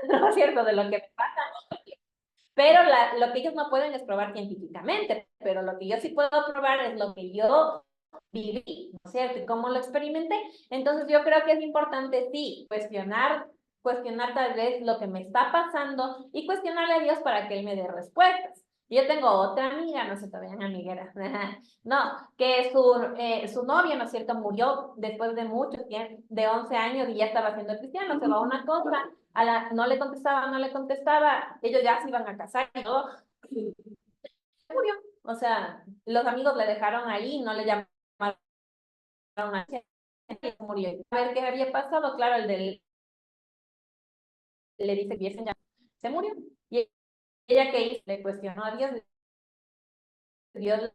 ¿no es cierto? De lo que me pasa. Pero lo que ellos no pueden es probar científicamente, pero lo que yo sí puedo probar es lo que yo viví, ¿no es cierto? Y cómo lo experimenté. Entonces yo creo que es importante, sí, cuestionar tal vez lo que me está pasando y cuestionarle a Dios para que Él me dé respuestas. Yo tengo otra amiga, no sé, todavía una amiguera, no, que su novia, ¿no es cierto?, murió después de mucho tiempo, de 11 años y ya estaba siendo cristiano, se va a una cosa, no le contestaba, no le contestaba, ellos ya se iban a casar y todo, y murió. O sea, los amigos le dejaron ahí, no le llamaron a ella, murió. A ver qué había pasado, claro, le dice que se murió. Y ella que hizo, le cuestionó a Dios, Dios le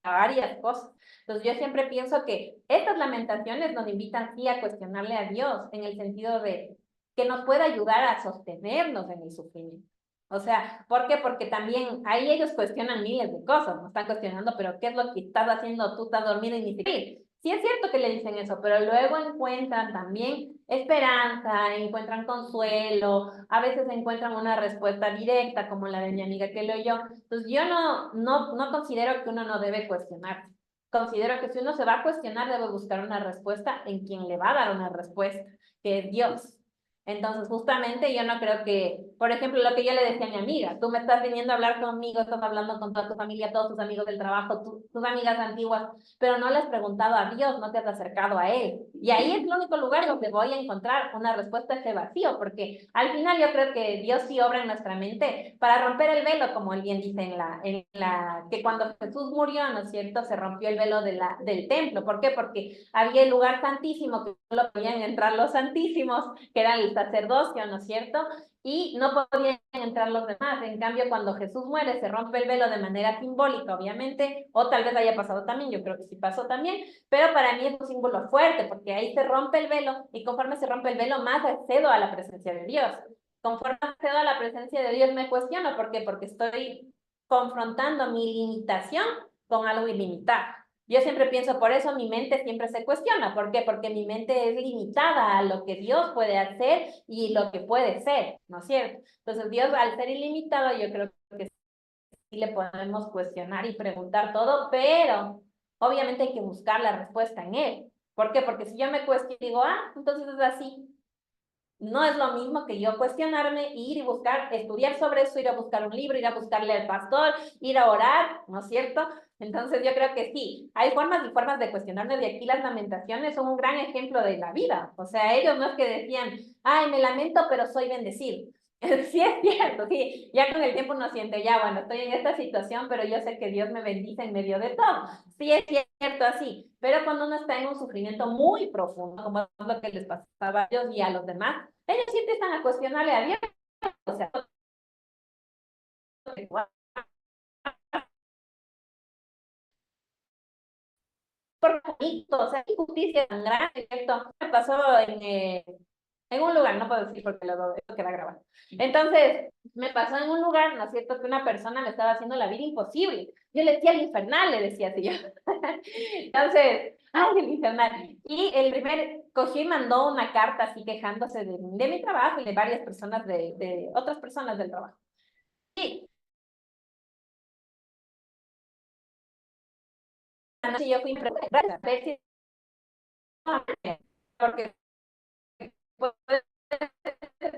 a varias cosas. Entonces yo siempre pienso que estas lamentaciones nos invitan sí a cuestionarle a Dios en el sentido de que nos pueda ayudar a sostenernos en el sufrimiento. O sea, ¿por qué? Porque también ahí ellos cuestionan miles de cosas, nos están cuestionando, pero ¿qué es lo que estás haciendo? Tú estás dormido y ni siquiera. Sí es cierto que le dicen eso, pero luego encuentran también esperanza, encuentran consuelo, a veces encuentran una respuesta directa, como la de mi amiga que lo oyó. Entonces yo no considero que uno no debe cuestionarse. Considero que si uno se va a cuestionar, debe buscar una respuesta en quien le va a dar una respuesta, que es Dios. Entonces, justamente yo no creo que, por ejemplo, lo que yo le decía a mi amiga, tú me estás viniendo a hablar conmigo, estás hablando con toda tu familia, todos tus amigos del trabajo, tus amigas antiguas, pero no le has preguntado a Dios, no te has acercado a Él. Y ahí es el único lugar donde voy a encontrar una respuesta a ese vacío, porque al final yo creo que Dios sí obra en nuestra mente para romper el velo, como él bien dice que cuando Jesús murió, ¿no es cierto?, se rompió el velo del templo. ¿Por qué? Porque había el lugar santísimo, que solo podían entrar los santísimos, que era el sacerdocio, ¿no es cierto? Y no podían entrar los demás. En cambio, cuando Jesús muere, se rompe el velo de manera simbólica, obviamente, o tal vez haya pasado también, yo creo que sí pasó también, pero para mí es un símbolo fuerte, porque ahí se rompe el velo, y conforme se rompe el velo, más accedo a la presencia de Dios. Conforme accedo a la presencia de Dios, me cuestiono. ¿Por qué? Porque estoy confrontando mi limitación con algo ilimitado. Yo siempre pienso, por eso mi mente siempre se cuestiona. ¿Por qué? Porque mi mente es limitada a lo que Dios puede hacer y lo que puede ser, ¿no es cierto? Entonces Dios, al ser ilimitado, yo creo que sí le podemos cuestionar y preguntar todo, pero obviamente hay que buscar la respuesta en Él. ¿Por qué? Porque si yo me cuestiono y digo, entonces es así, no es lo mismo que yo cuestionarme, ir y buscar, estudiar sobre eso, ir a buscar un libro, ir a buscarle al pastor, ir a orar, ¿no es cierto? Entonces yo creo que sí, hay formas y formas de cuestionarnos, y aquí las lamentaciones son un gran ejemplo de la vida. O sea, ellos no es que decían, ay, me lamento, pero soy bendecido. Sí es cierto, sí, ya con el tiempo uno siente, ya, bueno, estoy en esta situación, pero yo sé que Dios me bendice en medio de todo. Sí es cierto así, pero cuando uno está en un sufrimiento muy profundo, como es lo que les pasaba a ellos y a los demás, ellos sí empiezan a cuestionarle a Dios. O sea, por bonito, o sea, injusticia tan grande, ¿cierto? Me pasó en un lugar, no puedo decir porque eso queda grabado. Entonces, me pasó en un lugar, ¿no es cierto?, que una persona me estaba haciendo la vida imposible. Yo le decía el infernal, le decía así yo. Entonces, ay, el infernal. Y el cogí y mandó una carta así quejándose de mi trabajo y de varias personas, de otras personas del trabajo. Y anoche yo fui a ver si porque puede ser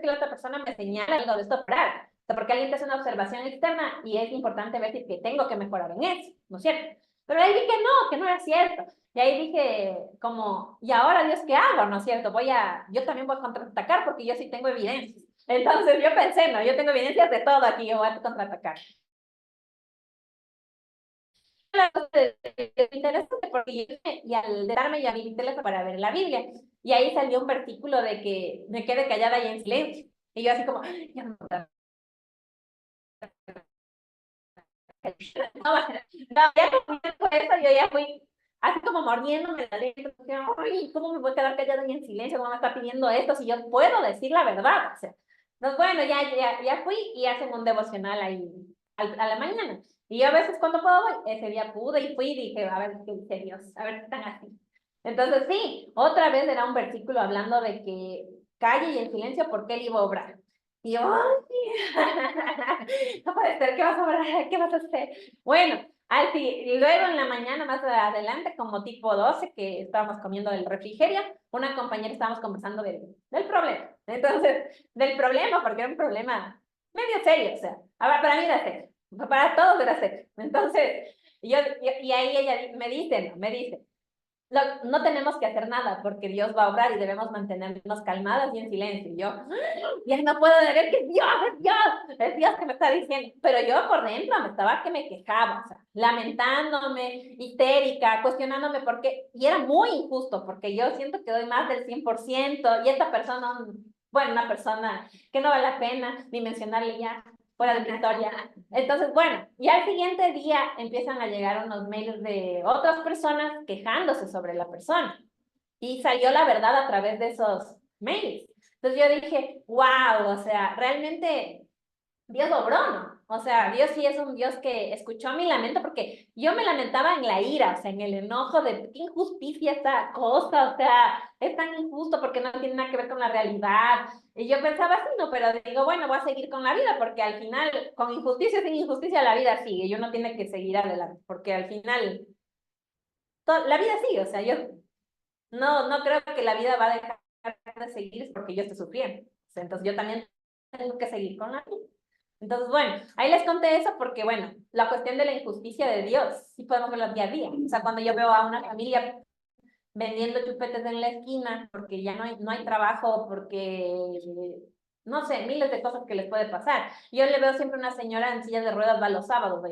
que la otra persona me señale algo de esto para, o sea, porque alguien te hace una observación externa y es importante ver si que tengo que mejorar en eso, ¿no es cierto? Pero ahí vi que no era cierto. Y ahí dije, como, ¿y ahora Dios qué hago? ¿No es cierto? Yo también voy a contraatacar porque yo sí tengo evidencias. Entonces yo pensé, no, yo tengo evidencias de todo aquí, yo voy a contraatacar. Es interesante porque y al darme ya mi teléfono para ver la Biblia, y ahí salió un versículo de que me quede callada y en silencio. Y yo así como, ya no, ya con eso yo ya fui así como mordiéndome la lengua. Ay, ¿cómo me voy a quedar callada y en silencio? ¿Cómo me está pidiendo esto si yo puedo decir la verdad? O sea, entonces, bueno, ya fui y hacen un devocional ahí a la mañana. Y yo a veces cuando puedo voy, ese día pude y fui y dije, a ver qué dice Dios, a ver qué están así. Entonces sí, otra vez era un versículo hablando de que calle y en silencio porque él iba a obrar. Y yo, ¡ay! No puede ser, ¿qué vas a obrar? ¿Qué vas a hacer? Bueno, luego en la mañana, más adelante, como tipo 12, que estábamos comiendo del refrigerio, una compañera estábamos conversando del problema. Entonces, del problema, porque era un problema medio serio, o sea, ahora para mí era serio, para todos era serio. Entonces, y ahí ella me dice, no tenemos que hacer nada porque Dios va a obrar y debemos mantenernos calmadas y en silencio. Y yo, ya no puedo creer que es Dios que me está diciendo. Pero yo por dentro me estaba que me quejaba, o sea, lamentándome, histérica, cuestionándome por qué. Y era muy injusto porque yo siento que doy más del 100% y esta persona, bueno, una persona que no vale la pena ni mencionarle ya fuera de la historia. Entonces, bueno, y al siguiente día empiezan a llegar unos mails de otras personas quejándose sobre la persona. Y salió la verdad a través de esos mails. Entonces yo dije, wow, o sea, realmente Dios obró, ¿no? O sea, Dios sí es un Dios que escuchó mi lamento porque yo me lamentaba en la ira, o sea, en el enojo de qué injusticia esta cosa, o sea, es tan injusto porque no tiene nada que ver con la realidad. Y yo pensaba así, no, pero digo, bueno, voy a seguir con la vida porque al final, con injusticia sin injusticia, la vida sigue. Yo no tiene que seguir adelante porque al final, la vida sigue, o sea, yo no creo que la vida va a dejar de seguir porque yo esté sufriendo. O sea, entonces yo también tengo que seguir con la vida. Entonces, bueno, ahí les conté eso porque, bueno, la cuestión de la injusticia de Dios, sí podemos verlo día a día. O sea, cuando yo veo a una familia vendiendo chupetes en la esquina porque ya no hay trabajo, porque, no sé, miles de cosas que les puede pasar. Yo le veo siempre una señora en silla de ruedas, va los sábados,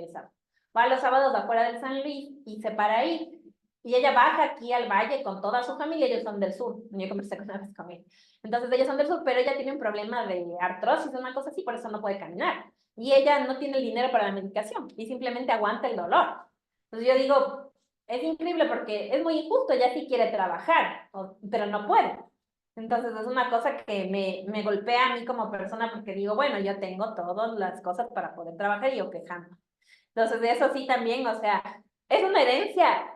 va los sábados afuera del San Luis y se para ahí. Y ella baja aquí al valle con toda su familia, ellos son del sur. Yo conversé una vez con ella. Entonces ellos son del sur, pero ella tiene un problema de artrosis, una cosa así, por eso no puede caminar. Y ella no tiene el dinero para la medicación y simplemente aguanta el dolor. Entonces yo digo, es increíble porque es muy injusto, ella sí quiere trabajar, pero no puede. Entonces es una cosa que me golpea a mí como persona porque digo, bueno, yo tengo todas las cosas para poder trabajar y yo quejando. Entonces de eso sí también, o sea, es una herencia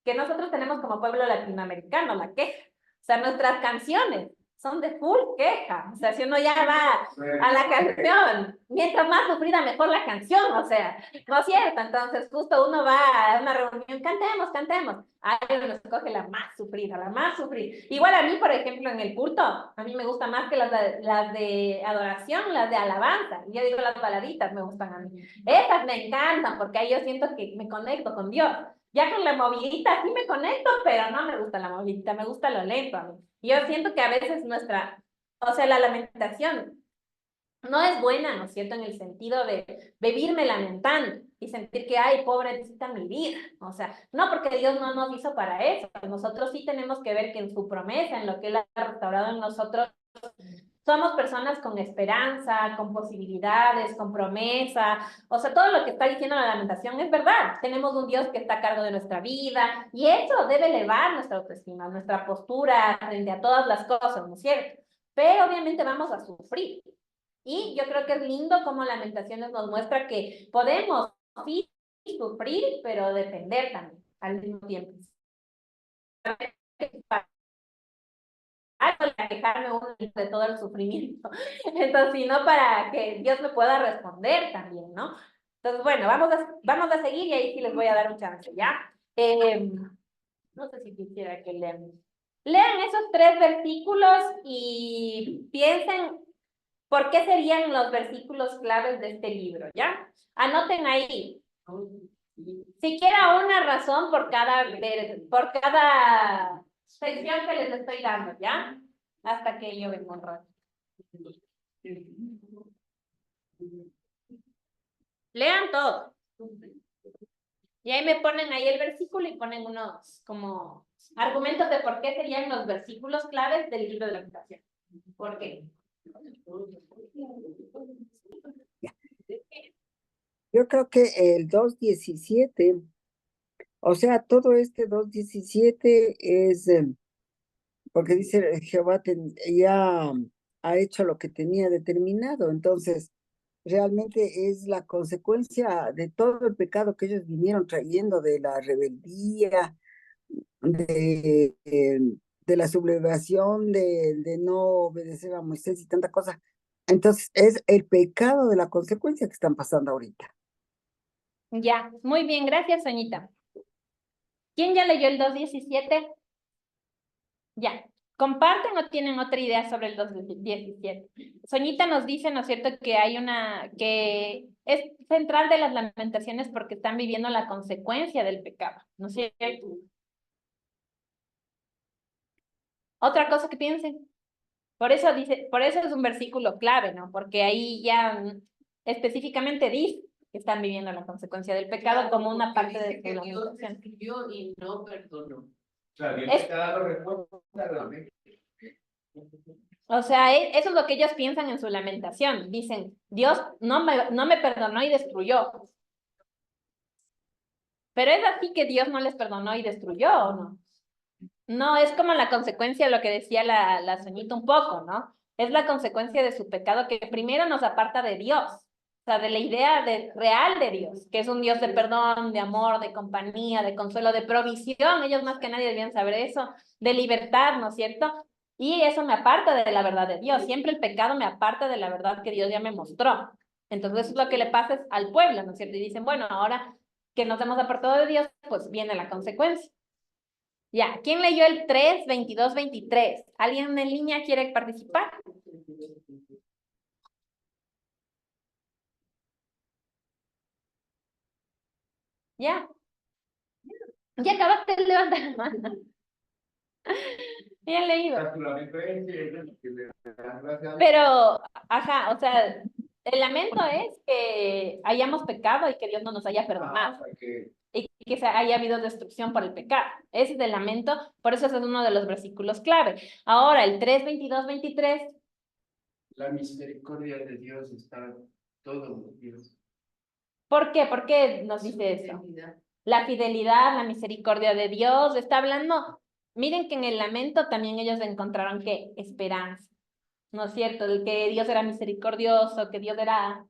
que nosotros tenemos como pueblo latinoamericano, la queja. O sea, nuestras canciones son de full queja. O sea, si uno ya va a la canción, mientras más sufrida, mejor la canción. O sea, no es cierto. Entonces, justo uno va a una reunión, cantemos, cantemos. Ahí uno escoge la más sufrida, la más sufrida. Igual a mí, por ejemplo, en el culto, a mí me gusta más que las de adoración, las de alabanza. Yo digo, las baladitas me gustan a mí. Esas me encantan porque ahí yo siento que me conecto con Dios. Ya con la movidita sí me conecto, pero no me gusta la movidita, me gusta lo lento a mí. Yo siento que a veces o sea, la lamentación no es buena, ¿no es cierto? En el sentido de vivirme lamentando y sentir que, ay, pobrecita mi vida. O sea, no, porque Dios no nos hizo para eso. Nosotros sí tenemos que ver que en su promesa, en lo que Él ha restaurado en nosotros, somos personas con esperanza, con posibilidades, con promesa. O sea, todo lo que está diciendo la lamentación es verdad. Tenemos un Dios que está a cargo de nuestra vida y eso debe elevar nuestra autoestima, nuestra postura frente a todas las cosas, ¿no es cierto? Pero obviamente vamos a sufrir. Y yo creo que es lindo como Lamentaciones nos muestra que podemos sí sufrir, pero depender también al mismo tiempo. Para quejarme uno de todo el sufrimiento. Entonces, sino para que Dios me pueda responder también, ¿no? Entonces, bueno, vamos a seguir y ahí sí les voy a dar un chance, ¿ya? No sé si quisiera que lean. Lean esos 3 versículos y piensen por qué serían los versículos claves de este libro, ¿ya? Anoten ahí. Siquiera una razón por cada sección que les estoy dando, ¿ya? Hasta que yo venga un rato. Lean todo. Y ahí me ponen ahí el versículo y ponen unos como argumentos de por qué serían los versículos claves del libro de la Lamentación. ¿Por qué? Yo creo que el 2:17, o sea, todo este 2:17 es porque dice Jehová ya ha hecho lo que tenía determinado, entonces realmente es la consecuencia de todo el pecado que ellos vinieron trayendo, de la rebeldía, de de la sublevación, de no obedecer a Moisés y tanta cosa. Entonces, es el pecado de la consecuencia que están pasando ahorita. Ya, muy bien, gracias, Soñita. ¿Quién ya leyó el 2:17? Ya. ¿Comparten o tienen otra idea sobre el 2:17? Soñita nos dice, ¿no es cierto?, que hay que es central de las lamentaciones porque están viviendo la consecuencia del pecado, ¿no es cierto? Otra cosa que piensen. Por eso dice, por eso es un versículo clave, ¿no? Porque ahí ya específicamente dice que están viviendo la consecuencia del pecado como una parte de su Dios lamentación. escribió y no perdonó. O sea, Dios Es- te ha dado respuesta realmente. O sea, eso es lo que ellos piensan en su lamentación. Dicen, Dios no me perdonó y destruyó. Pero es así que Dios no les perdonó y destruyó, ¿o no? No, es como la consecuencia de lo que decía la Soñita un poco, ¿no? Es la consecuencia de su pecado que primero nos aparta de Dios, o sea, de la idea real de Dios, que es un Dios de perdón, de amor, de compañía, de consuelo, de provisión. Ellos más que nadie debían saber eso, de libertad, ¿no es cierto? Y eso me aparta de la verdad de Dios. Siempre el pecado me aparta de la verdad que Dios ya me mostró. Entonces, eso es lo que le pasa al pueblo, ¿no es cierto? Y dicen, bueno, ahora que nos hemos apartado de Dios, pues viene la consecuencia. Ya, ¿quién leyó el 3:22-23? ¿Alguien en línea quiere participar? Ya. Ya acabaste de levantar la mano. Bien leído. Pero, ajá, o sea, el lamento es que hayamos pecado y que Dios no nos haya perdonado. Y que haya habido destrucción por el pecado. Ese es el lamento, por eso ese es uno de los versículos clave. Ahora, el 3:22-23. La misericordia de Dios está todos los días. ¿Por qué? ¿Por qué nos dice eso? La fidelidad, la misericordia de Dios, está hablando. Miren que en el lamento también ellos encontraron ¿qué? Esperanza, ¿no es cierto? De que Dios era misericordioso, que Dios era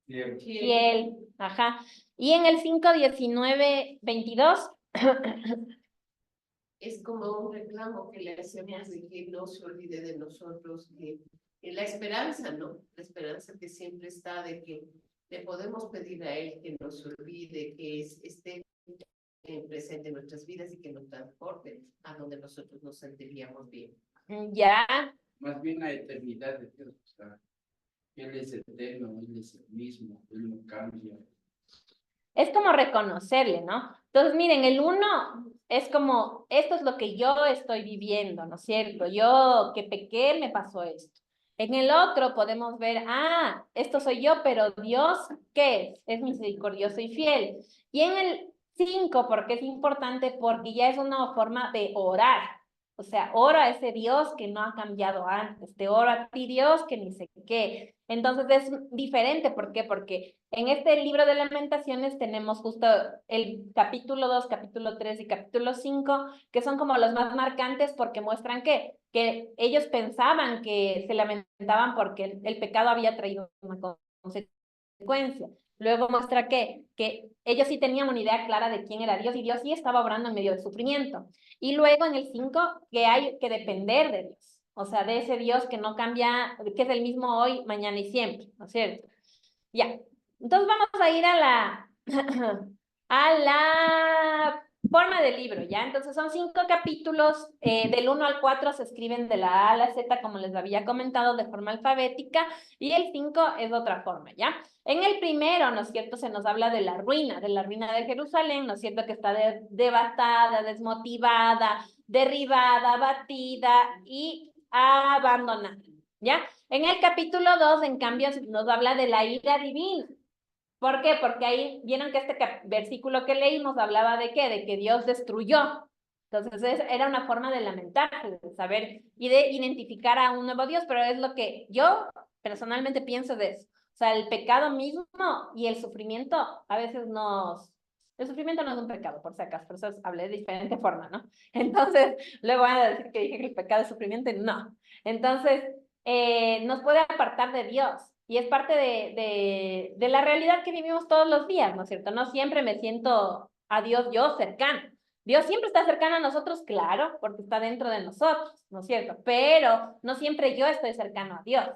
fiel, ajá. Y en el 5:19-22. Es como un reclamo que le hacemos de que no se olvide de nosotros, que la esperanza, ¿no? La esperanza que siempre está de que le podemos pedir a Él que nos olvide, que esté presente en nuestras vidas y que nos transporte a donde nosotros nos sentiríamos bien. Ya. Más bien la eternidad de Dios. O sea, Él es eterno, Él es el mismo, Él no cambia. Es como reconocerle, ¿no? Entonces, miren, el 1 es como, esto es lo que yo estoy viviendo, ¿no es cierto? Yo que pequé, me pasó esto. En el otro podemos ver, esto soy yo, pero Dios, ¿qué es? Es misericordioso y fiel. Y en el 5, porque es importante, porque ya es una forma de orar. O sea, oro a ese Dios que no ha cambiado antes. Te oro a ti, Dios, que ni sé qué. Entonces es diferente. ¿Por qué? Porque en este libro de Lamentaciones tenemos justo el capítulo 2, capítulo 3 y capítulo 5, que son como los más marcantes porque muestran que ellos pensaban que se lamentaban porque el pecado había traído una consecuencia. Luego muestra que ellos sí tenían una idea clara de quién era Dios y Dios sí estaba obrando en medio del sufrimiento. Y luego en el 5, que hay que depender de Dios. O sea, de ese Dios que no cambia, que es el mismo hoy, mañana y siempre, ¿no es cierto? Ya. Entonces vamos a ir a la forma del libro, ¿ya? Entonces son 5 capítulos, del 1 al 4 se escriben de la A a la Z, como les había comentado, de forma alfabética, y el 5 es de otra forma, ¿ya? En el primero, ¿no es cierto?, se nos habla de la ruina de Jerusalén, ¿no es cierto?, que está devastada, desmotivada, derribada, batida y abandonada, ¿ya? En el capítulo 2, en cambio, nos habla de la ira divina. ¿Por qué? Porque ahí vieron que este versículo que leímos hablaba de ¿qué? De que Dios destruyó. Entonces era una forma de lamentarse, de saber y de identificar a un nuevo Dios, pero es lo que yo personalmente pienso de eso. O sea, el pecado mismo y el sufrimiento a veces El sufrimiento no es un pecado, por si acaso, por eso hablé de diferente forma, ¿no? Entonces, luego van a decir que dije que el pecado es sufrimiento, no. Entonces, nos puede apartar de Dios. Y es parte de la realidad que vivimos todos los días, ¿no es cierto? No siempre me siento a Dios yo cercano. Dios siempre está cercano a nosotros, claro, porque está dentro de nosotros, ¿no es cierto? Pero no siempre yo estoy cercano a Dios.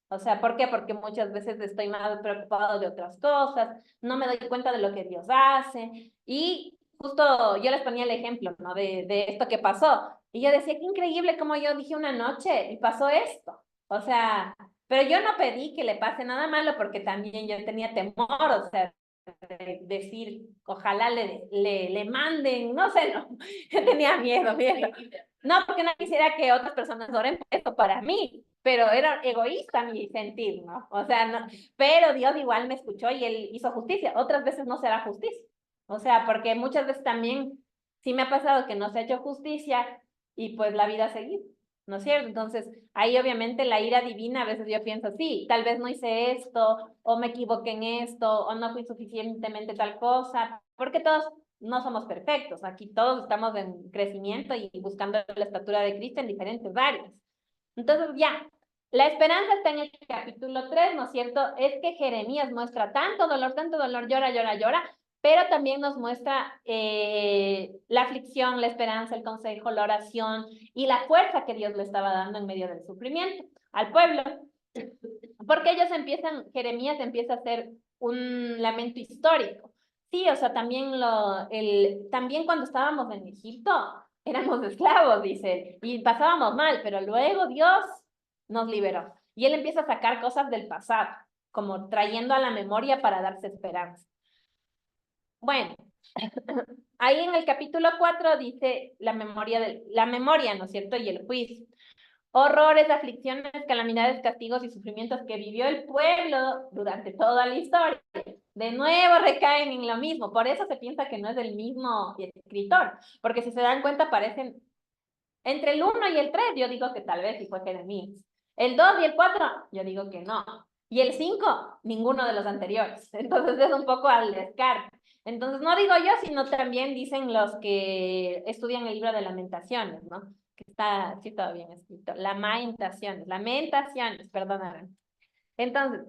O sea, ¿por qué? Porque muchas veces estoy más preocupado de otras cosas, no me doy cuenta de lo que Dios hace. Y justo yo les ponía el ejemplo, ¿no? De esto que pasó. Y yo decía, qué increíble como yo dije una noche y pasó esto. O sea, pero yo no pedí que le pase nada malo porque también yo tenía temor, o sea, decir, ojalá le manden, no sé, no, yo tenía miedo. No, porque no quisiera que otras personas oren esto para mí, pero era egoísta mi sentir, ¿no? O sea, no, pero Dios igual me escuchó y Él hizo justicia, otras veces no será justicia, o sea, porque muchas veces también sí me ha pasado que no se ha hecho justicia y pues la vida ha seguido, ¿no es cierto? Entonces, ahí obviamente la ira divina, a veces yo pienso, sí, tal vez no hice esto, o me equivoqué en esto, o no fui suficientemente tal cosa, porque todos no somos perfectos, aquí todos estamos en crecimiento y buscando la estatura de Cristo en diferentes áreas. Entonces, ya, la esperanza está en el capítulo 3, ¿no es cierto? Es que Jeremías muestra tanto dolor, llora, llora, llora, pero también nos muestra la aflicción, la esperanza, el consejo, la oración y la fuerza que Dios le estaba dando en medio del sufrimiento al pueblo. Porque ellos empiezan, Jeremías empieza a hacer un lamento histórico. Sí, o sea, también cuando estábamos en Egipto, éramos esclavos, dice, y pasábamos mal, pero luego Dios nos liberó. Y él empieza a sacar cosas del pasado, como trayendo a la memoria para darse esperanza. Bueno, ahí en el capítulo 4 dice la memoria, ¿no es cierto? Y el juicio. Horrores, aflicciones, calamidades, castigos y sufrimientos que vivió el pueblo durante toda la historia. De nuevo recaen en lo mismo. Por eso se piensa que no es del mismo escritor. Porque si se dan cuenta, aparecen entre el 1 y el 3. Yo digo que tal vez sí fue Jeremías. El 2 y el 4, yo digo que no. Y el 5, ninguno de los anteriores. Entonces es un poco al descarte. Entonces no digo yo, sino también dicen los que estudian el libro de Lamentaciones, ¿no? Que está, sí, todo bien escrito. Lamentaciones, perdóname. Entonces,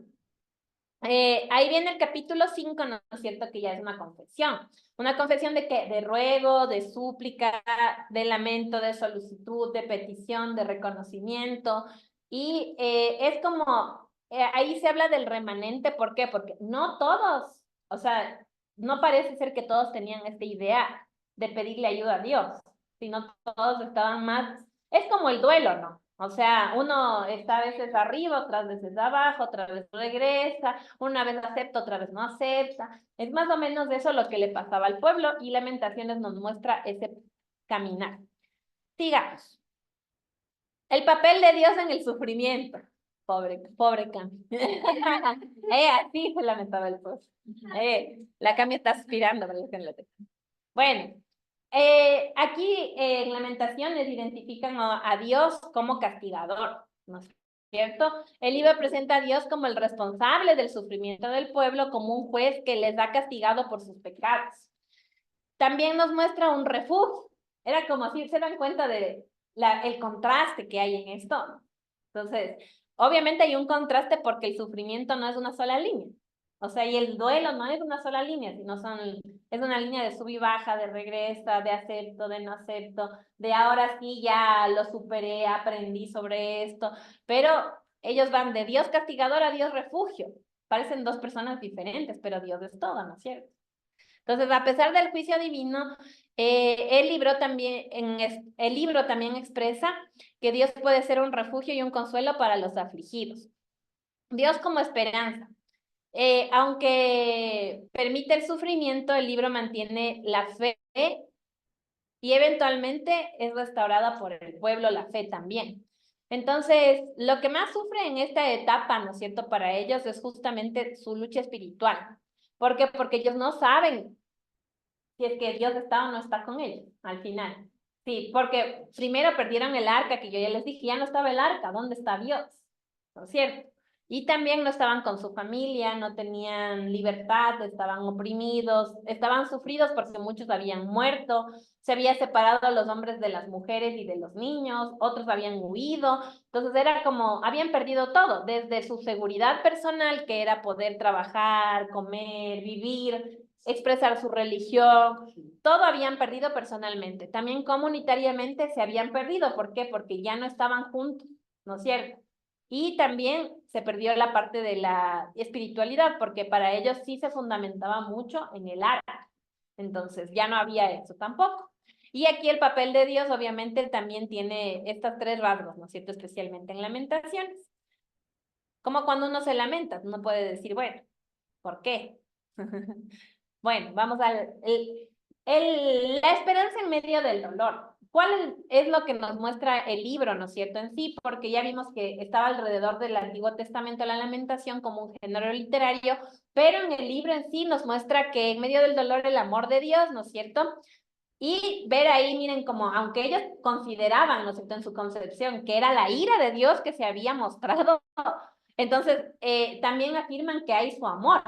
ahí viene el capítulo 5, ¿no es cierto? Que ya es una confesión. Una confesión de qué? De ruego, de súplica, de lamento, de solicitud, de petición, de reconocimiento. Y es como, ahí se habla del remanente, ¿por qué? Porque no todos, o sea, no parece ser que todos tenían esta idea de pedirle ayuda a Dios, sino todos estaban más, es como el duelo, ¿no? O sea, uno está a veces arriba, otras veces abajo, otra vez regresa, una vez acepta, otra vez no acepta. Es más o menos eso lo que le pasaba al pueblo y Lamentaciones nos muestra ese caminar. Sigamos. El papel de Dios en el sufrimiento. Pobre Cami. Así se lamentaba el pueblo. La Cami está aspirando. Bueno, aquí en Lamentaciones identifican a Dios como castigador, ¿no es cierto? El libro presenta a Dios como el responsable del sufrimiento del pueblo, como un juez que les ha castigado por sus pecados. También nos muestra un refugio. Era como si se dan cuenta de el contraste que hay en esto. Entonces, obviamente hay un contraste porque el sufrimiento no es una sola línea. O sea, y el duelo no es una sola línea, sino es una línea de sub y baja, de regresa, de acepto, de no acepto, de ahora sí ya lo superé, aprendí sobre esto. Pero ellos van de Dios castigador a Dios refugio. Parecen dos personas diferentes, pero Dios es todo, ¿no es cierto? Entonces, a pesar del juicio divino, el libro también expresa que Dios puede ser un refugio y un consuelo para los afligidos. Dios como esperanza. Aunque permite el sufrimiento, el libro mantiene la fe y eventualmente es restaurada por el pueblo la fe también. Entonces, lo que más sufre en esta etapa, ¿no es cierto?, para ellos es justamente su lucha espiritual. ¿Por qué? Porque ellos no saben si es que Dios está o no está con ellos, al final. Sí, porque primero perdieron el arca, que yo ya les dije, ya no estaba el arca, ¿dónde está Dios? ¿No es cierto? Y también no estaban con su familia, no tenían libertad, estaban oprimidos, estaban sufridos porque muchos habían muerto, se había separado a los hombres de las mujeres y de los niños, otros habían huido, entonces era como, habían perdido todo, desde su seguridad personal, que era poder trabajar, comer, vivir, expresar su religión, todo habían perdido personalmente. También comunitariamente se habían perdido. ¿Por qué? Porque ya no estaban juntos, ¿no es cierto? Y también se perdió la parte de la espiritualidad, porque para ellos sí se fundamentaba mucho en el arte. Entonces ya no había eso tampoco. Y aquí el papel de Dios obviamente también tiene estos tres rasgos, ¿no es cierto? Especialmente en Lamentaciones. Como cuando uno se lamenta, uno puede decir, bueno, ¿por qué? Bueno, vamos al... la esperanza en medio del dolor. ¿Cuál es lo que nos muestra el libro, no es cierto, en sí? Porque ya vimos que estaba alrededor del Antiguo Testamento la lamentación como un género literario, pero en el libro en sí nos muestra que en medio del dolor el amor de Dios, ¿no es cierto? Y ver ahí, miren, como aunque ellos consideraban, ¿no es cierto?, en su concepción, que era la ira de Dios que se había mostrado, entonces también afirman que hay su amor.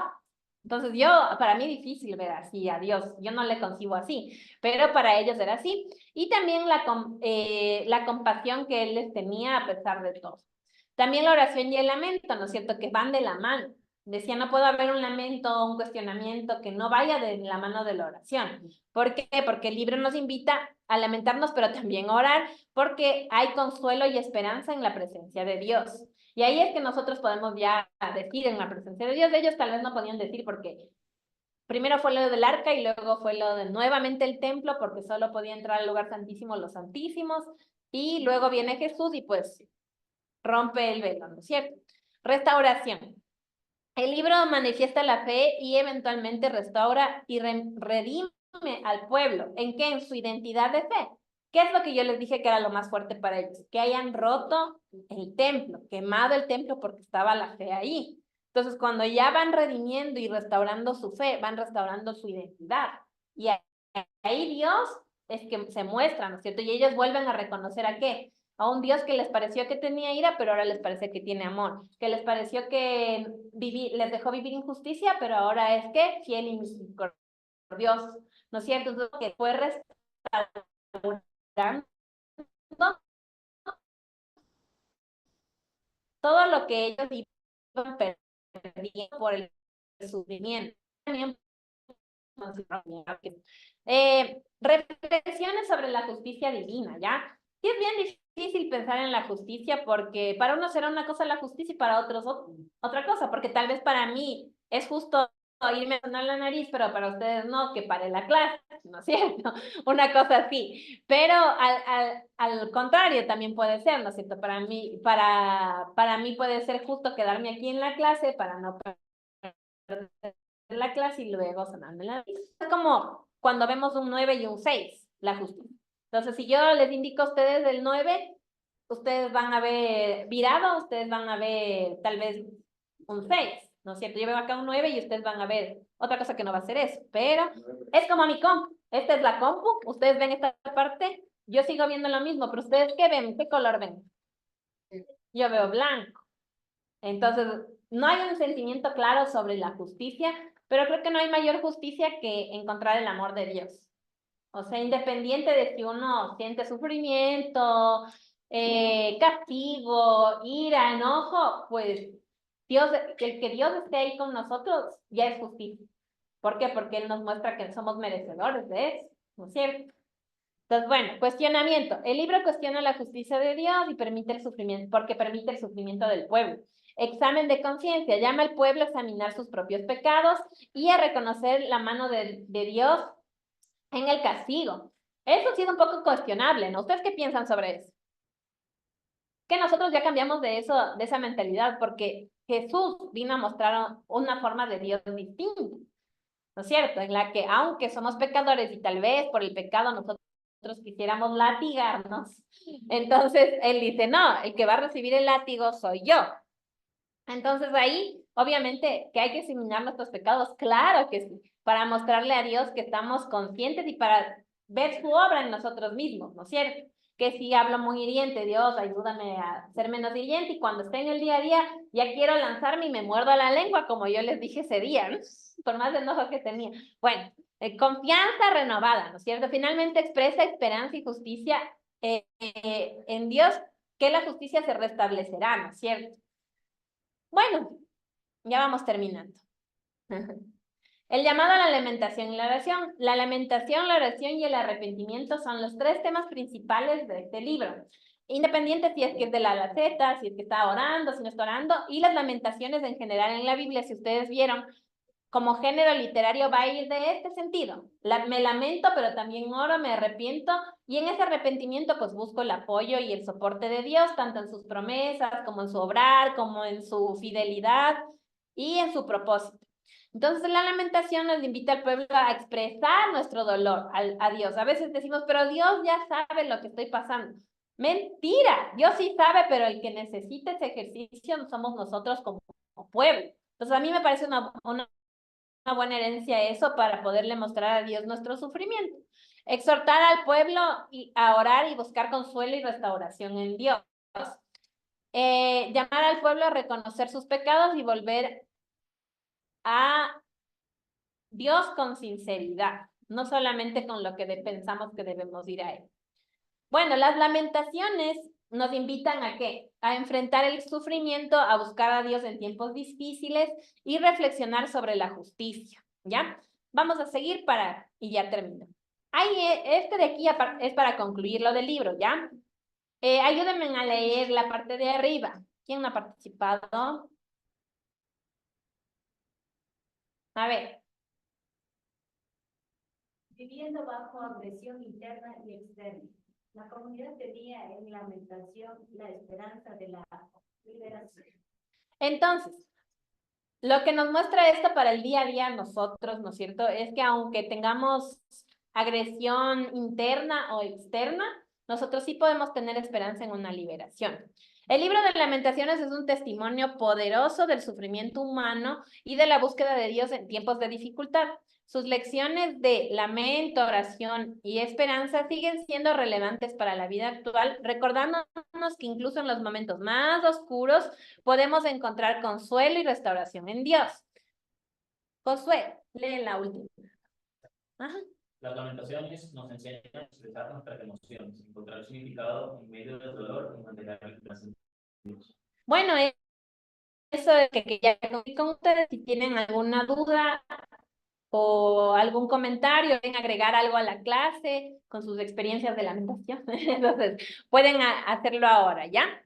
Entonces para mí difícil ver así a Dios, yo no le concibo así, pero para ellos era así. Y también la compasión que Él les tenía a pesar de todo. También la oración y el lamento, ¿no es cierto?, que van de la mano. Decía, no puede haber un lamento o un cuestionamiento que no vaya de la mano de la oración. ¿Por qué? Porque el libro nos invita a lamentarnos, pero también a orar, porque hay consuelo y esperanza en la presencia de Dios. Y ahí es que nosotros podemos ya decir en la presencia de Dios. Ellos tal vez no podían decir porque primero fue lo del arca y luego fue lo de nuevamente el templo, porque solo podía entrar al lugar santísimo los santísimos. Y luego viene Jesús y pues rompe el velo, ¿no es cierto? Restauración. El libro manifiesta la fe y eventualmente restaura y redime al pueblo. ¿En qué? En su identidad de fe. ¿Qué es lo que yo les dije que era lo más fuerte para ellos? Que hayan roto el templo, quemado el templo porque estaba la fe ahí. Entonces, cuando ya van redimiendo y restaurando su fe, van restaurando su identidad. Y ahí Dios es que se muestra, ¿no es cierto? Y ellos vuelven a reconocer ¿a qué? A un Dios que les pareció que tenía ira, pero ahora les parece que tiene amor, que les pareció que les dejó vivir injusticia, pero ahora es que fiel y misericordioso, ¿no es cierto? Entonces, que fue restaurando todo lo que ellos iban perdiendo por el sufrimiento. Reflexiones sobre la justicia divina, ¿ya? Y es bien difícil pensar en la justicia porque para unos será una cosa la justicia y para otros otra cosa, porque tal vez para mí es justo irme a sonar la nariz, pero para ustedes no, que pare la clase, ¿no es cierto? Una cosa así. Pero al contrario también puede ser, ¿no es cierto? Para mí puede ser justo quedarme aquí en la clase para no perder la clase y luego sonarme la nariz. Es como cuando vemos un 9 y un 6, la justicia. Entonces, si yo les indico a ustedes el 9, ustedes van a ver virado, ustedes van a ver tal vez un 6, ¿no es cierto? Yo veo acá un 9 y ustedes van a ver otra cosa que no va a ser eso, pero es como mi compu. Esta es la compu, ustedes ven esta parte, yo sigo viendo lo mismo, pero ustedes ¿qué ven? ¿Qué color ven? Yo veo blanco. Entonces, no hay un sentimiento claro sobre la justicia, pero creo que no hay mayor justicia que encontrar el amor de Dios. O sea, independiente de si uno siente sufrimiento, castigo, ira, enojo, pues Dios, el que Dios esté ahí con nosotros ya es justicia. ¿Por qué? Porque Él nos muestra que somos merecedores de eso, ¿no es cierto? Entonces, bueno, cuestionamiento. El libro cuestiona la justicia de Dios y permite el sufrimiento, porque permite el sufrimiento del pueblo. Examen de conciencia. Llama al pueblo a examinar sus propios pecados y a reconocer la mano de Dios en el castigo. Eso sí es un poco cuestionable, ¿no? ¿Ustedes qué piensan sobre eso? Que nosotros ya cambiamos de eso, de esa mentalidad, porque Jesús vino a mostrar una forma de Dios distinta, ¿no es cierto? En la que aunque somos pecadores y tal vez por el pecado nosotros quisiéramos latigarnos, entonces Él dice, no, el que va a recibir el látigo soy yo. Entonces ahí, obviamente, que hay que examinar nuestros pecados, claro que sí, para mostrarle a Dios que estamos conscientes y para ver su obra en nosotros mismos, ¿no es cierto? Que si hablo muy hiriente, Dios, ayúdame a ser menos hiriente, y cuando esté en el día a día, ya quiero lanzarme y me muerdo a la lengua, como yo les dije ese día, ¿no? Por más de enojo que tenía. Bueno, confianza renovada, ¿no es cierto? Finalmente expresa esperanza y justicia en Dios, que la justicia se restablecerá, ¿no es cierto? Bueno, ya vamos terminando. El llamado a la lamentación y la oración. La lamentación, la oración y el arrepentimiento son los tres temas principales de este libro. Independiente si es que es de la A a la Z, si es que está orando, si no está orando, y las lamentaciones en general en la Biblia, si ustedes vieron, como género literario va a ir de este sentido. Me lamento, pero también oro, me arrepiento, y en ese arrepentimiento pues busco el apoyo y el soporte de Dios, tanto en sus promesas, como en su obrar, como en su fidelidad y en su propósito. Entonces la lamentación nos invita al pueblo a expresar nuestro dolor a Dios. A veces decimos, pero Dios ya sabe lo que estoy pasando. Mentira, Dios sí sabe, pero el que necesita ese ejercicio somos nosotros como pueblo. Entonces a mí me parece una buena herencia eso para poderle mostrar a Dios nuestro sufrimiento. Exhortar al pueblo a orar y buscar consuelo y restauración en Dios. Llamar al pueblo a reconocer sus pecados y volver a Dios con sinceridad, no solamente con lo que pensamos que debemos ir a Él. Bueno, las lamentaciones nos invitan ¿a qué? A enfrentar el sufrimiento, a buscar a Dios en tiempos difíciles y reflexionar sobre la justicia, ¿ya? Vamos a seguir y ya termino. Este de aquí es para concluir lo del libro, ¿ya? Ayúdenme a leer la parte de arriba. ¿Quién no ha participado? A ver. Viviendo bajo agresión interna y externa. La comunidad tenía en lamentación la esperanza de la liberación. Entonces, lo que nos muestra esto para el día a día nosotros, ¿no es cierto? Es que aunque tengamos agresión interna o externa, nosotros sí podemos tener esperanza en una liberación. El libro de Lamentaciones es un testimonio poderoso del sufrimiento humano y de la búsqueda de Dios en tiempos de dificultad. Sus lecciones de lamento, oración y esperanza siguen siendo relevantes para la vida actual, recordándonos que incluso en los momentos más oscuros podemos encontrar consuelo y restauración en Dios. Josué, lee la última. Ajá. Las lamentaciones nos enseñan a expresar nuestras emociones, encontrar significado en medio del dolor y mantener la esperanza en Dios. Bueno, eso es que ya con ustedes, si tienen alguna duda o algún comentario, quieren agregar algo a la clase con sus experiencias de lamentación, entonces pueden hacerlo ahora, ¿ya?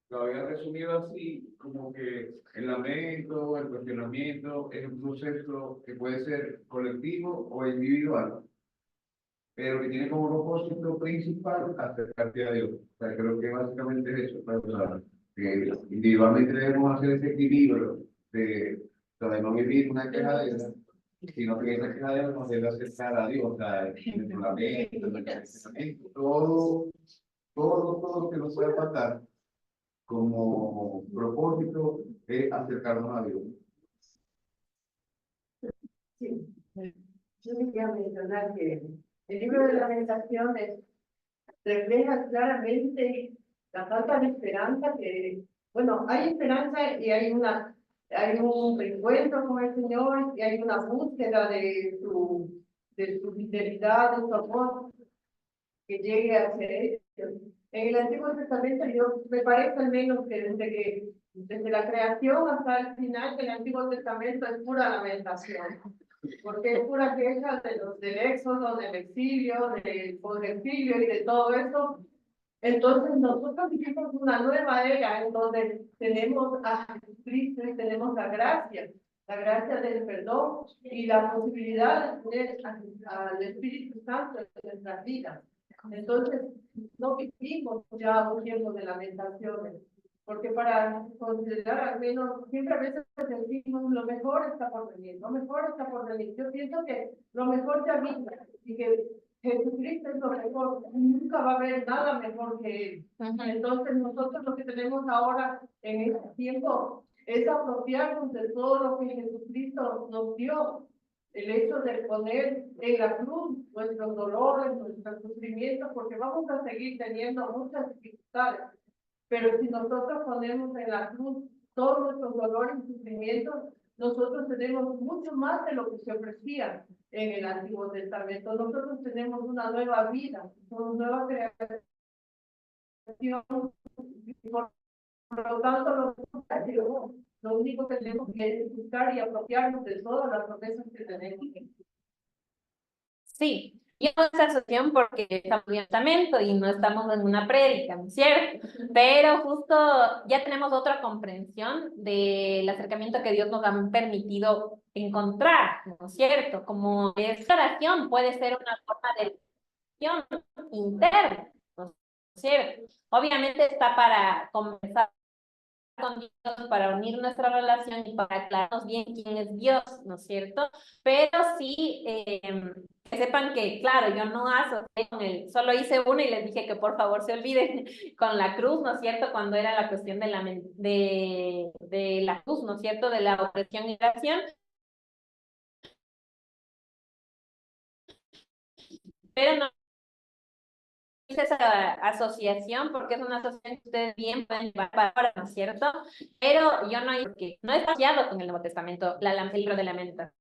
Lo había resumido así, como que el lamento, el cuestionamiento es un proceso que puede ser colectivo o individual, pero que tiene como propósito principal acercarte a Dios. O sea, creo que básicamente es eso, o sea, que individualmente debemos hacer ese equilibrio de no vivir una quejadera, sino que esa quejadera nos debe acercar a Dios, o sea, el lamento, el cuestionamiento, todo lo que nos pueda faltar como propósito es acercarnos a Dios. Sí. Yo quería mencionar que el libro de Lamentaciones refleja claramente la falta de esperanza que, bueno, hay esperanza y hay un reencuentro con el Señor y hay una búsqueda de su fidelidad, de su amor que llegue hacia ellos. En el Antiguo Testamento, me parece al menos que desde la creación hasta el final del Antiguo Testamento es pura lamentación, porque es pura queja del éxodo, del exilio, del exilio y de todo eso. Entonces nosotros vivimos una nueva era en donde tenemos a Jesucristo y tenemos la gracia del perdón y la posibilidad de tener al Espíritu Santo en nuestras vidas. Entonces, no vivimos ya un tiempo de lamentaciones, porque para considerar al menos, siempre a veces decimos lo mejor está por venir, lo mejor está por venir. Yo pienso que lo mejor ya vino y que Jesucristo es lo mejor, nunca va a haber nada mejor que Él. Entonces nosotros lo que tenemos ahora en este tiempo es apropiarnos de todo lo que Jesucristo nos dio. El hecho de poner en la cruz nuestros dolores, nuestros sufrimientos, porque vamos a seguir teniendo muchas dificultades. Pero si nosotros ponemos en la cruz todos nuestros dolores y sufrimientos, nosotros tenemos mucho más de lo que se ofrecía en el Antiguo Testamento. Nosotros tenemos una nueva vida, una nueva creación. Por lo tanto, Lo único que tenemos que es buscar y apropiarnos de todas las promesas que tenemos. Sí, y no es asociación porque estamos en testamento y no estamos en una prédica, ¿no es cierto? Pero justo ya tenemos otra comprensión del acercamiento que Dios nos ha permitido encontrar, ¿no es cierto? Como esta oración puede ser una forma de oración interna, ¿no es cierto? Obviamente está para conversar con Dios, para unir nuestra relación y para aclararnos bien quién es Dios, ¿no es cierto? Pero sí, que sepan que, claro, yo no asocié con él, solo hice una y les dije que por favor se olviden con la cruz, ¿no es cierto? Cuando era la cuestión de la cruz, ¿no es cierto? De la opresión y oración. Pero no hice esa asociación porque es una asociación que ustedes bien pueden llevar para ahora, ¿no es cierto? Pero yo no, porque no he asociado con el Nuevo Testamento, el libro de Lamentaciones.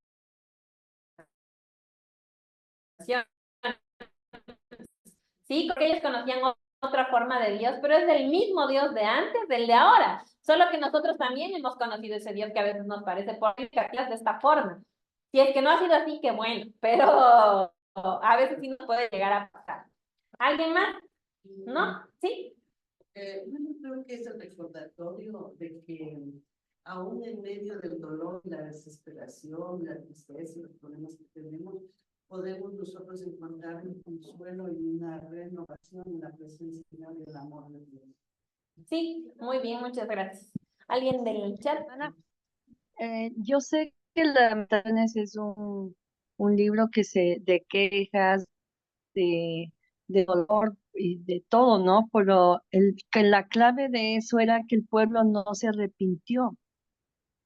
Sí, porque ellos conocían otra forma de Dios, pero es del mismo Dios de antes, del de ahora. Solo que nosotros también hemos conocido ese Dios que a veces nos parece política de esta forma. Si es que no ha sido así, qué bueno, pero a veces sí nos puede llegar a pasar. ¿Alguien más? ¿No? ¿Sí? Yo creo que es el recordatorio de que aún en medio del dolor, la desesperación, la tristeza, los problemas que tenemos, podemos nosotros encontrar un consuelo y una renovación en la presencia y el amor de Dios. Sí, muy bien, muchas gracias. ¿Alguien del chat? Yo sé que Lamentaciones es un libro que de quejas, de dolor y de todo, ¿no? Pero que la clave de eso era que el pueblo no se arrepintió.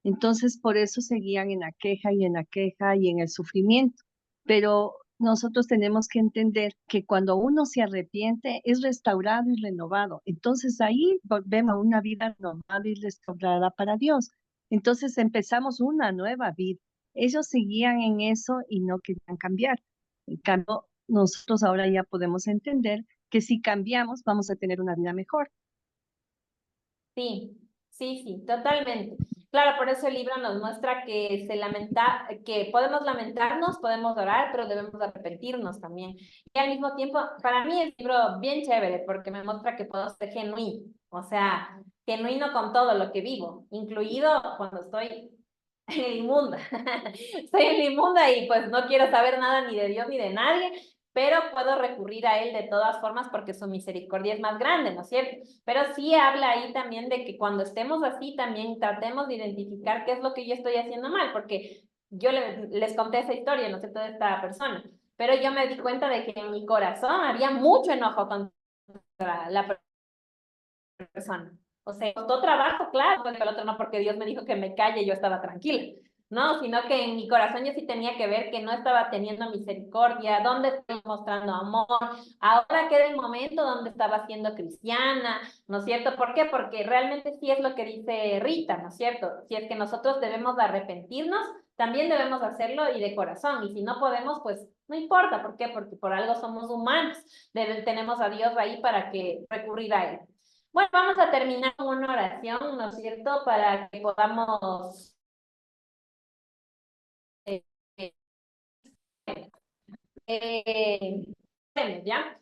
Entonces, por eso seguían en la queja y en la queja y en el sufrimiento. Pero nosotros tenemos que entender que cuando uno se arrepiente, es restaurado y renovado. Entonces, ahí volvemos a una vida normal y restaurada para Dios. Entonces, empezamos una nueva vida. Ellos seguían en eso y no querían cambiar. En cambio, nosotros ahora ya podemos entender que si cambiamos, vamos a tener una vida mejor. Sí, sí, totalmente. Claro, por eso el libro nos muestra que que podemos lamentarnos, podemos orar, pero debemos arrepentirnos también. Y al mismo tiempo, para mí es un libro bien chévere porque me muestra que puedo ser genuino, o sea, genuino con todo lo que vivo, incluido cuando estoy en el inmunda. Estoy en el inmunda y pues no quiero saber nada ni de Dios ni de nadie, pero puedo recurrir a él de todas formas porque su misericordia es más grande, ¿no es cierto? Pero sí habla ahí también de que cuando estemos así también tratemos de identificar qué es lo que yo estoy haciendo mal, porque yo les conté esa historia, ¿no es cierto?, de esta persona, pero yo me di cuenta de que en mi corazón había mucho enojo contra la persona. O sea, costó trabajo, claro, porque el otro no, porque Dios me dijo que me calle y yo estaba tranquila. No, sino que en mi corazón yo sí tenía que ver que no estaba teniendo misericordia, dónde estoy mostrando amor, ahora que era el momento donde estaba siendo cristiana, ¿no es cierto? ¿Por qué? Porque realmente sí es lo que dice Rita, ¿no es cierto? Si es que nosotros debemos de arrepentirnos, también debemos hacerlo y de corazón, y si no podemos, pues no importa, ¿por qué? Porque por algo somos humanos, tenemos a Dios ahí para que recurrir a Él. Bueno, vamos a terminar con una oración, ¿no es cierto? Para que podamos ¿ya?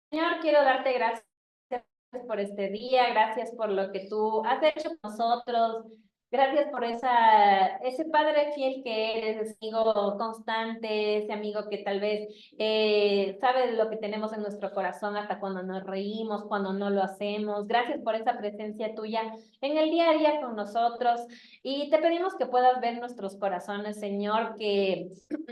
Señor, quiero darte gracias por este día, gracias por lo que tú has hecho con nosotros, gracias por ese padre fiel que eres, ese amigo constante, ese amigo que tal vez sabe lo que tenemos en nuestro corazón hasta cuando nos reímos, cuando no lo hacemos. Gracias por esa presencia tuya en el día a día con nosotros y te pedimos que puedas ver nuestros corazones, Señor, que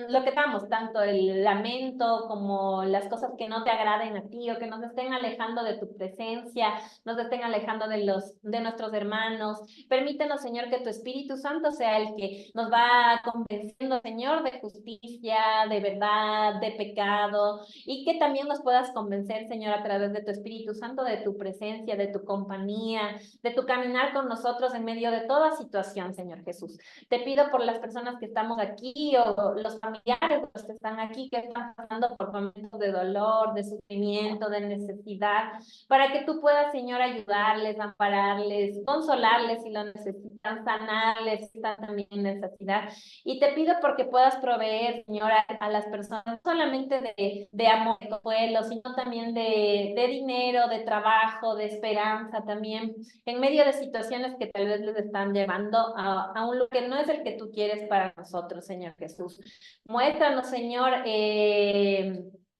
lo que damos, tanto el lamento como las cosas que no te agraden a ti o que nos estén alejando de tu presencia, nos estén alejando de nuestros hermanos. Permítenos, Señor, que tu Espíritu Santo sea el que nos va convenciendo, Señor, de justicia, de verdad, de pecado, y que también nos puedas convencer, Señor, a través de tu Espíritu Santo, de tu presencia, de tu compañía, de tu caminar con nosotros en medio de toda situación, Señor Jesús. Te pido por las personas que estamos aquí o los familiares de los que están aquí, que están pasando por momentos de dolor, de sufrimiento, de necesidad, para que tú puedas, Señor, ayudarles, ampararles, consolarles si lo necesitan, sanarles, están también en necesidad. Y te pido porque puedas proveer, Señor, a las personas, no solamente de amor, de consuelo, sino también de dinero, de trabajo, de esperanza también, en medio de situaciones que tal vez les están llevando a un lugar que no es el que tú quieres para nosotros, Señor Jesús. Muéstranos, Señor,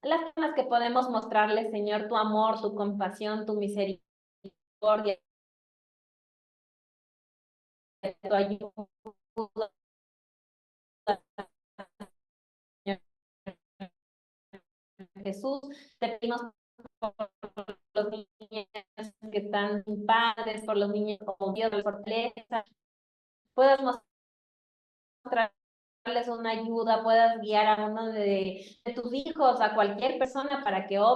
las formas que podemos mostrarles, Señor, tu amor, tu compasión, tu misericordia, tu ayuda, Señor Jesús. Te pedimos por los niños que están sin padres, por los niños con Dios de fortaleza, puedas mostrarles una ayuda, puedas guiar a uno de tus hijos, a cualquier persona para que